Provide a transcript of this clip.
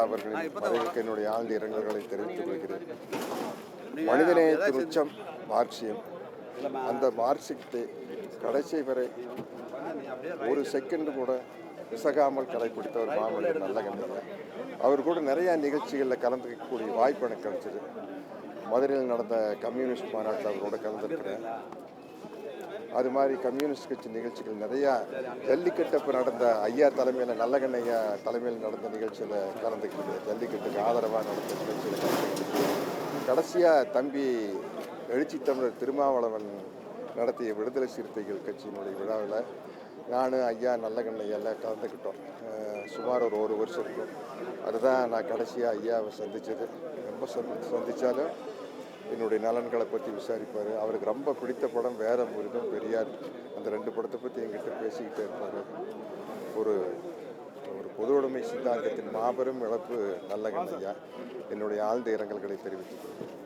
அவர்களின் மறைவுக்கு என்னுடைய ஆழ்ந்த இரங்கல்களை தெரிவித்துக் கொள்கிறேன். மனிதநேயத்தின் உச்சம் மார்க்சியம். அந்த மார்க்சியத்தை கடைசி வரை ஒரு செகண்ட் கூட விசகாமல் கடைபிடித்த ஒரு மாமனிதர் நல்லகண்ணையா. அவர் கூட நிறையா நிகழ்ச்சிகளில் கலந்துக்கக்கூடிய வாய்ப்பு எனக்கு கிடைச்சிது. மதுரையில் நடந்த கம்யூனிஸ்ட் மாநாட்டில் அவரோட கலந்துருக்கிறேன். அது மாதிரி கம்யூனிஸ்ட் கட்சி நிகழ்ச்சிகள் நிறையா, ஜல்லிக்கட்டு நடந்த ஐயா தலைமையில், நல்லகண்ணையா தலைமையில் நடந்த நிகழ்ச்சியில் கலந்துக்கிட்டு, ஜல்லிக்கட்டுக்கு ஆதரவாக நடந்த நிகழ்ச்சியில் கலந்துக்கிட்டு, கடைசியாக தம்பி எழுச்சி தமிழர் திருமாவளவன் நடத்திய விடுதலை சிறுத்தைகள் கட்சியினுடைய விழாவில் நான் ஐயா நல்லகண்ணையெல்லாம் கலந்துக்கிட்டோம். சுமார் ஒரு வருஷம் இருக்கும். அதுதான் நான் கடைசியாக ஐயாவை சந்தித்தது. ரொம்ப சந்தித்தாலும் என்னுடைய நலன்களை பற்றி விசாரிப்பார். அவருக்கு ரொம்ப பிடித்த படம் வேற முருகன் பெரியார். அந்த 2 படத்தை பற்றி என்கிட்ட பேசிக்கிட்டே இருப்பார். ஒரு ஒரு பொது உடைமை சித்தாந்தத்தின் மாபெரும் இழப்பு நல்லகண்ணையா. என்னுடைய ஆழ்ந்த இரங்கல்களை தெரிவித்துக் கொள்கிறேன்.